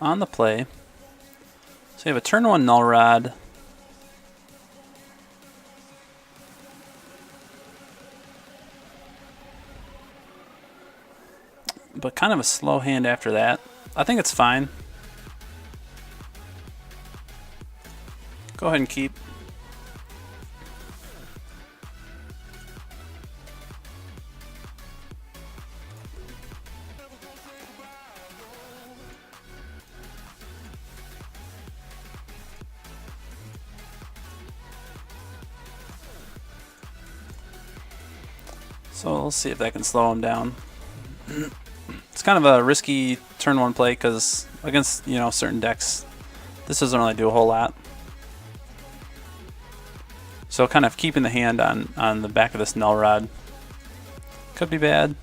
on the play. So you have a turn 1 Null Rod. But kind of a slow hand after that. I think it's fine. Go ahead and keep. So we'll see if that can slow him down. It's kind of a risky turn 1 play because against, you know, certain decks, this doesn't really do a whole lot. So kind of keeping the hand on the back of this Null Rod could be bad.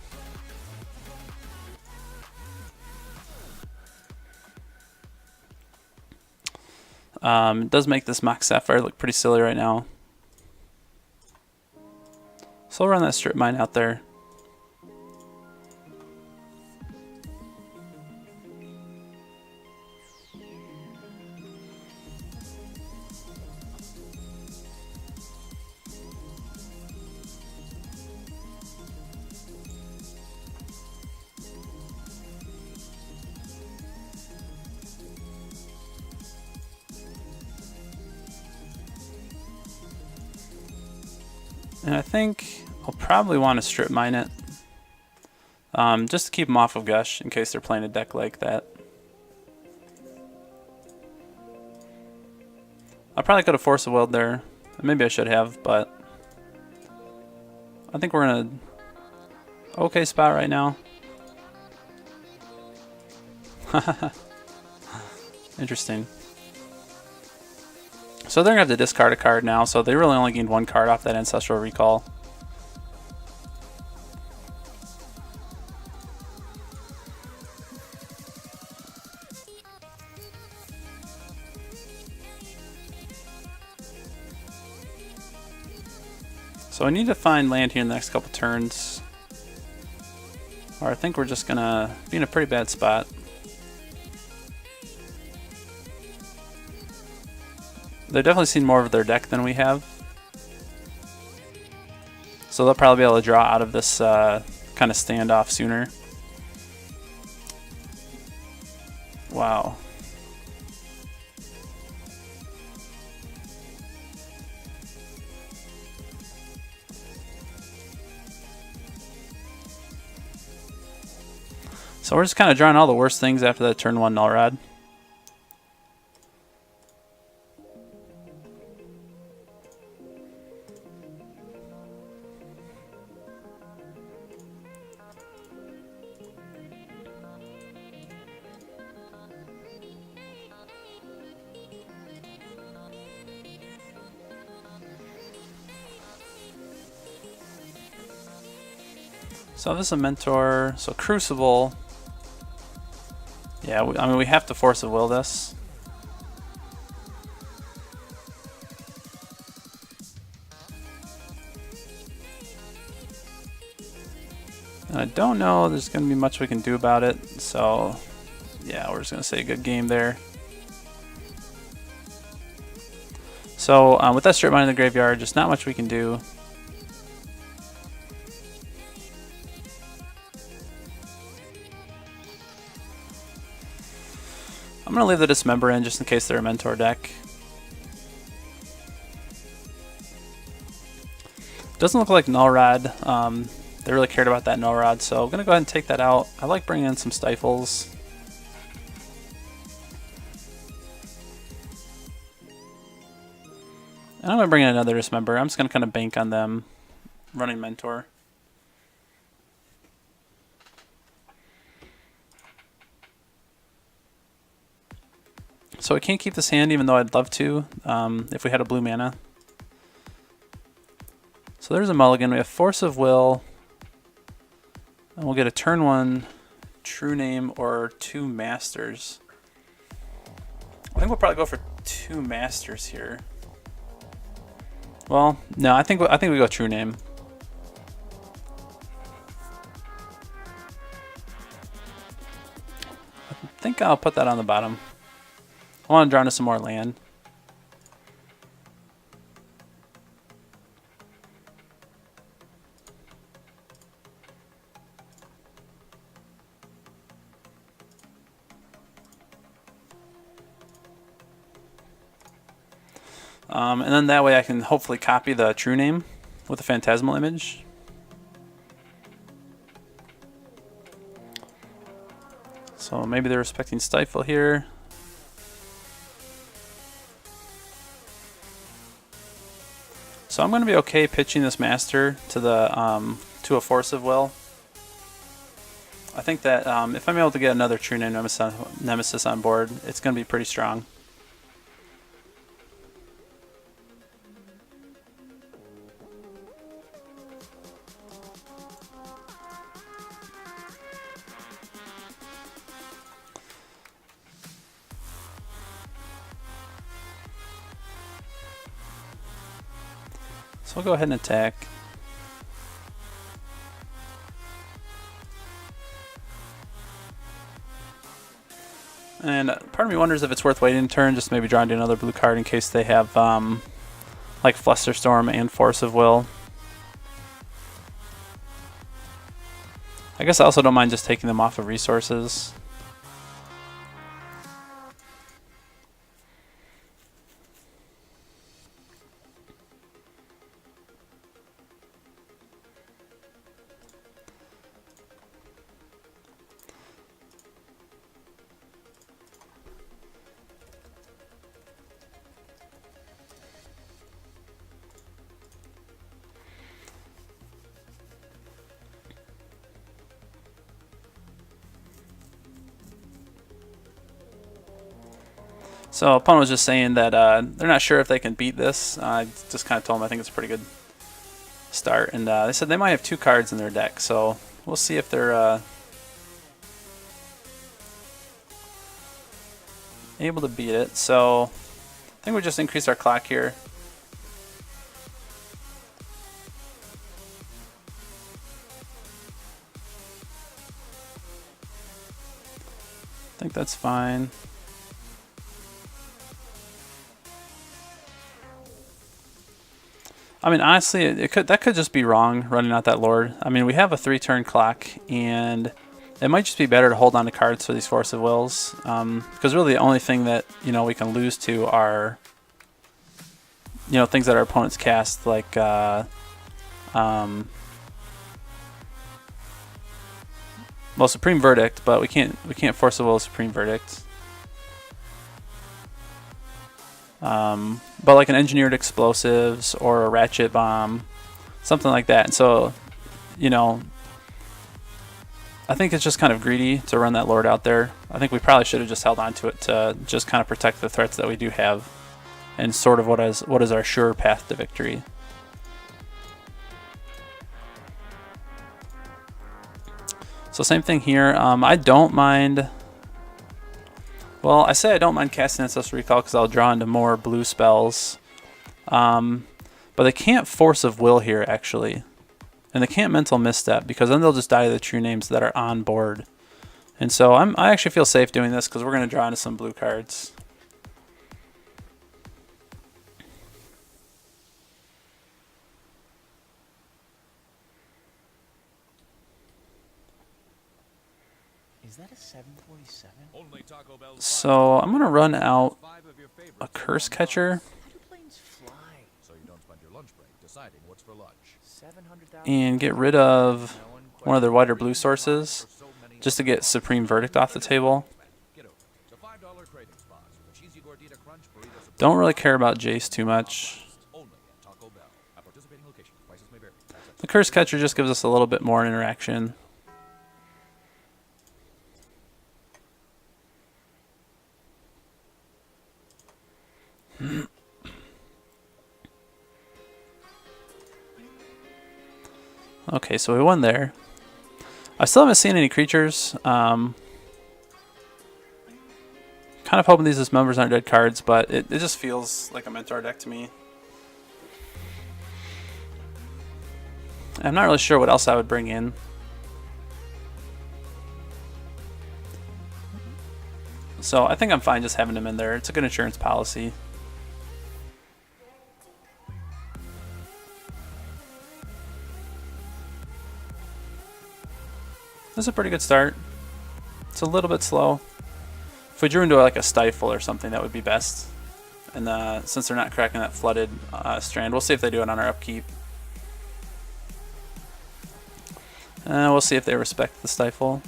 It does make this Mox Sapphire look pretty silly right now. So I'll run that Strip Mine out there. And I think I'll probably want to Strip Mine it. Just to keep them off of Gush in case they're playing a deck like that. I probably could have Force of Will there. Maybe I should have, but I think we're in a okay spot right now. Interesting. So they're going to have to discard a card now, so they really only gained 1 card off that Ancestral Recall. So I need to find land here in the next couple turns, or I think we're just going to be in a pretty bad spot. They've definitely seen more of their deck than we have. So they'll probably be able to draw out of this kind of standoff sooner. Wow. So we're just kind of drawing all the worst things after that turn 1 Null Rod. So this is a Mentor, so Crucible. Yeah, I mean we have to Force of Will this. And I don't know there's going to be much we can do about it, so yeah, we're just going to say a good game there. So with that Strip Mine in the graveyard, just not much we can do. I'm going to leave the Dismember in just in case they're a Mentor deck. Doesn't look like Null Rod. They really cared about that Null Rod, so I'm going to go ahead and take that out. I like bringing in some Stifles. And I'm going to bring in another Dismember. I'm just going to kind of bank on them running Mentor. So I can't keep this hand even though I'd love to if we had a blue mana. So there's a mulligan. We have Force of Will. And we'll get a turn 1 True-Name or 2 Masters. I think we'll probably go for 2 Masters here. Well, no, I think we go True-Name. think I'll put that on the bottom. I want to draw into some more land. And then that way I can hopefully copy the true name with the Phantasmal Image. So maybe they're respecting Stifle here. So I'm going to be okay pitching this master to the to a Force of Will. I think that if I'm able to get another True-Name Nemesis on board, it's going to be pretty strong. So we'll go ahead and attack. And part of me wonders if it's worth waiting a turn, just maybe drawing another blue card in case they have like Flusterstorm and Force of Will. I guess I also don't mind just taking them off of resources. So opponent was just saying that they're not sure if they can beat this. I just kind of told them I think it's a pretty good start, and they said they might have 2 cards in their deck. So we'll see if they're able to beat it. So I think we just increased our clock here. I think that's fine. I mean, honestly, that could just be wrong running out that Lord. I mean, we have a 3-turn clock, and it might just be better to hold on to cards for these Force of Wills, because really the only thing that we can lose to are things that our opponents cast, like well, Supreme Verdict, but we can't Force of Will Supreme Verdict. But like an Engineered Explosives or a Ratchet Bomb, something like that. And so, I think it's just kind of greedy to run that Lord out there. I think we probably should have just held on to it to just kind of protect the threats that we do have, and sort of what is our sure path to victory. So same thing here. I don't mind. Well, I say I don't mind casting Ancestral Recall because I'll draw into more blue spells. But they can't Force of Will here, actually. And they can't Mental Misstep, because then they'll just die to the true names that are on board. And so I actually feel safe doing this because we're going to draw into some blue cards. Is that a 747? So I'm going to run out a Cursecatcher and get rid of one of their white or blue sources just to get Supreme Verdict off the table. Don't really care about Jace too much. The Cursecatcher just gives us a little bit more interaction. Okay, so we won there. I still haven't seen any creatures. Kind of hoping these Dismembers aren't dead cards, but it just feels like a Mentor deck to me. I'm not really sure what else I would bring in. So I think I'm fine just having him in there. It's a good insurance policy. This is a pretty good start. It's a little bit slow. If we drew into like a Stifle or something, that would be best. And since they're not cracking that flooded strand, we'll see if they do it on our upkeep. We'll see if they respect the Stifle,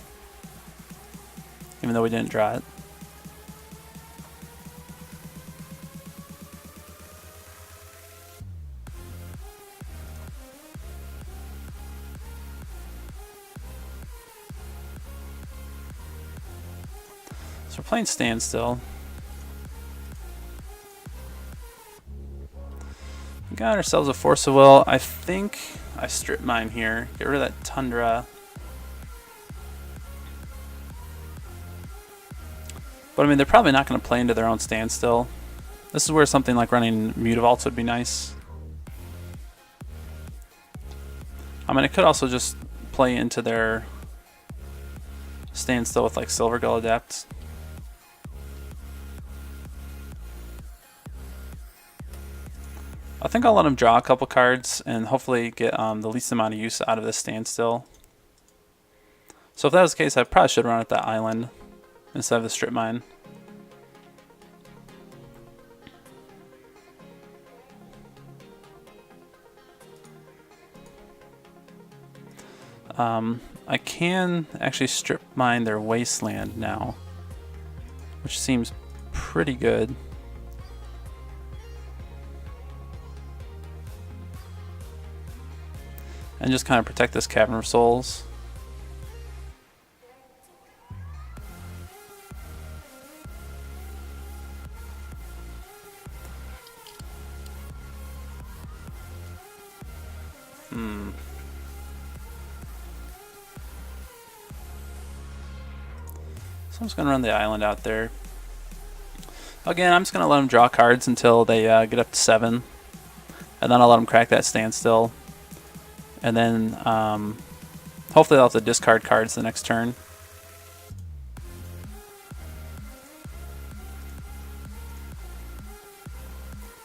even though we didn't draw it. So we're playing Standstill. We got ourselves a Force of Will. I think I strip mine here. Get rid of that Tundra. But I mean, they're probably not going to play into their own Standstill. This is where something like running Mutavaults would be nice. I mean, it could also just play into their Standstill with like Silvergill Adept. I think I'll let him draw a couple cards and hopefully get the least amount of use out of this Standstill. So if that was the case, I probably should run at that island instead of the strip mine. I can actually strip mine their Wasteland now, which seems pretty good. And just kind of protect this Cavern of Souls. So I'm just going to run the island out there. Again, I'm just going to let them draw cards until they get up to 7. And then I'll let them crack that Standstill. And then hopefully they'll have to discard cards the next turn.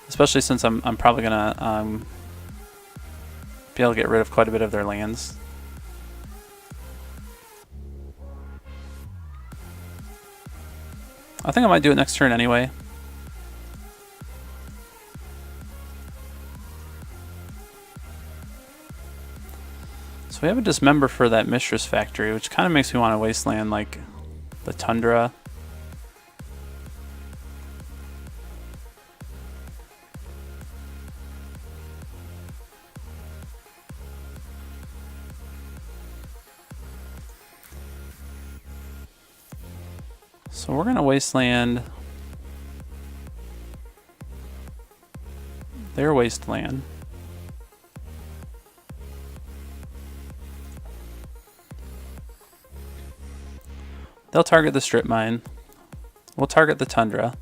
Especially since I'm probably gonna be able to get rid of quite a bit of their lands. I think I might do it next turn anyway. So we have a Dismember for that Mistress Factory, which kind of makes me want to Wasteland like the Tundra. So we're going to Wasteland their Wasteland. They'll target the strip mine. We'll target the Tundra.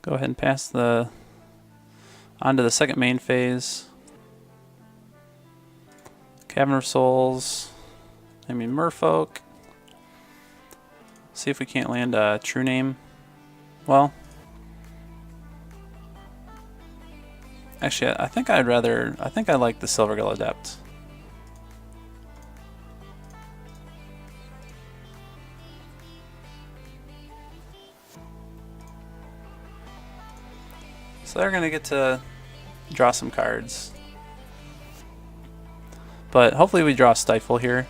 Go ahead and pass onto the second main phase. Cavern of Souls. I mean Merfolk. See if we can't land a True-Name. Well, actually, I think I like the Silvergill Adept. So they're going to get to draw some cards. But hopefully we draw a Stifle here.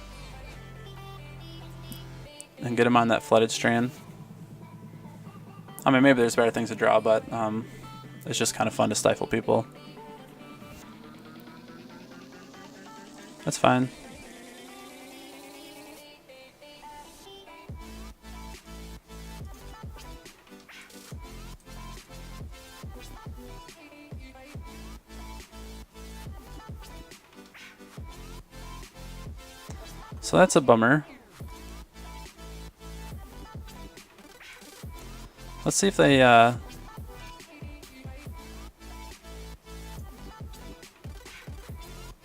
And get him on that flooded strand. I mean, maybe there's better things to draw, but it's just kind of fun to stifle people. That's fine. So that's a bummer. Let's see if they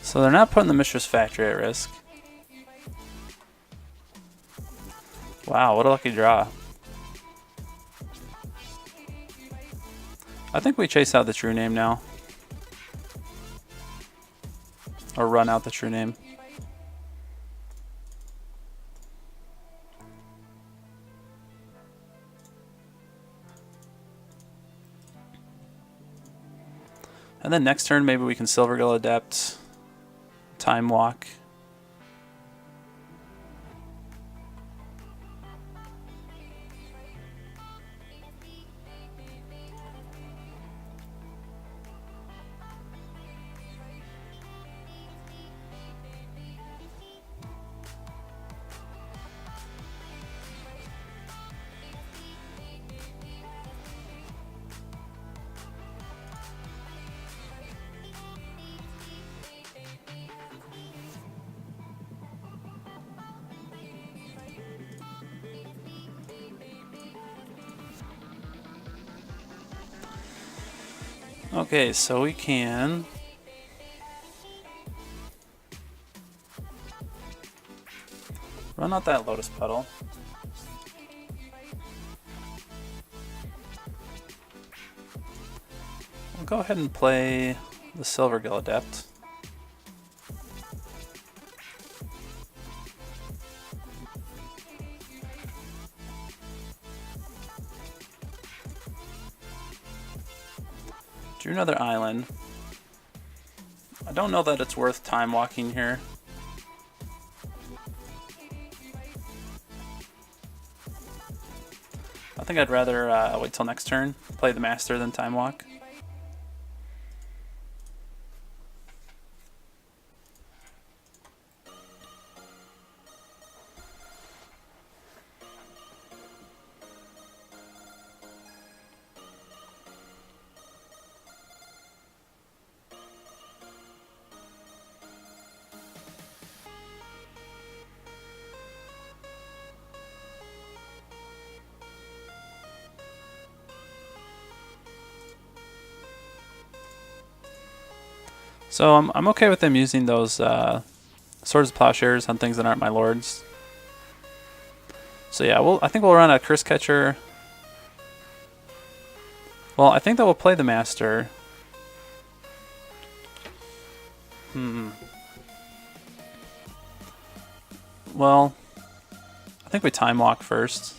so they're not putting the Mistress Factory at risk. Wow, what a lucky draw. I think we chase out the True Name now. Or run out the True Name. And then next turn maybe we can Silvergill Adept, Timewalk. Okay, so we can run out that Lotus Petal. We'll go ahead and play the Silvergill Adept. Drew another island. I don't know that it's worth time walking here. I think I'd rather wait till next turn, play the Master than time walk. So I'm okay with them using those Swords of Plowshares on things that aren't my lords. So yeah, I think we'll run a Cursecatcher. Well, I think that we'll play the Master. Well, I think we time walk first.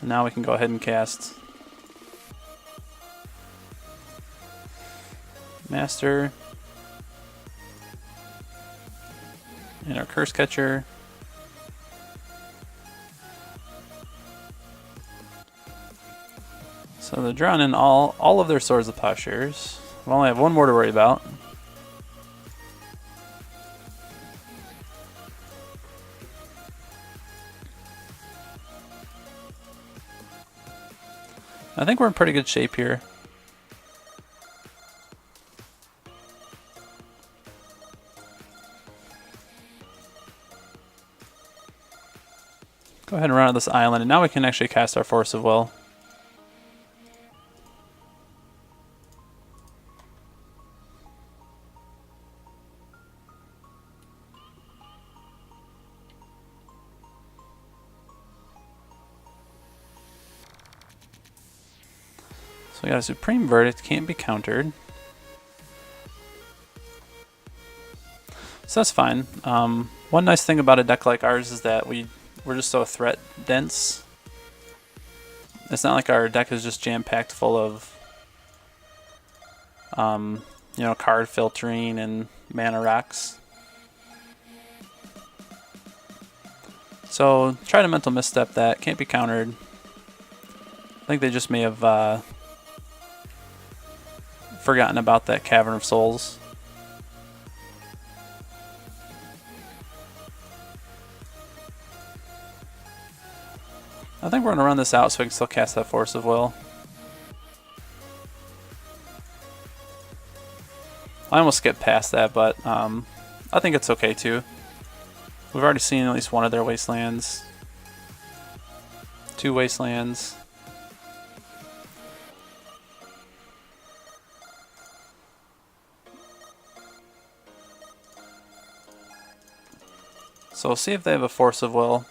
And now we can go ahead and cast Master and our Cursecatcher. So they're drawing in all of their Swords of Plowshares. We only have one more to worry about. I think we're in pretty good shape here. Go ahead and run out this island, and now we can actually cast our Force of Will. So we got a Supreme Verdict, can't be countered. So that's fine. One nice thing about a deck like ours is that we're just so threat dense. It's not like our deck is just jam-packed full of you know, card filtering and mana rocks. So try to Mental Misstep that, can't be countered. I think they just may have forgotten about that Cavern of Souls. I think we're going to run this out so we can still cast that Force of Will. I almost skipped past that, but I think it's okay too. We've already seen at least one of their wastelands. 2 wastelands. So we'll see if they have a Force of Will.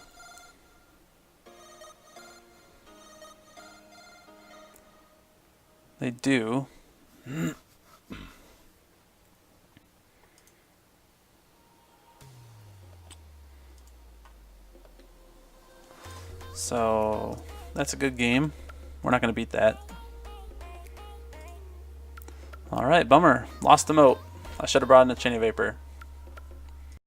They do. So that's a good game. We're not going to beat that. Alright, bummer. Lost the moat. I should have brought in a Chain of Vapor.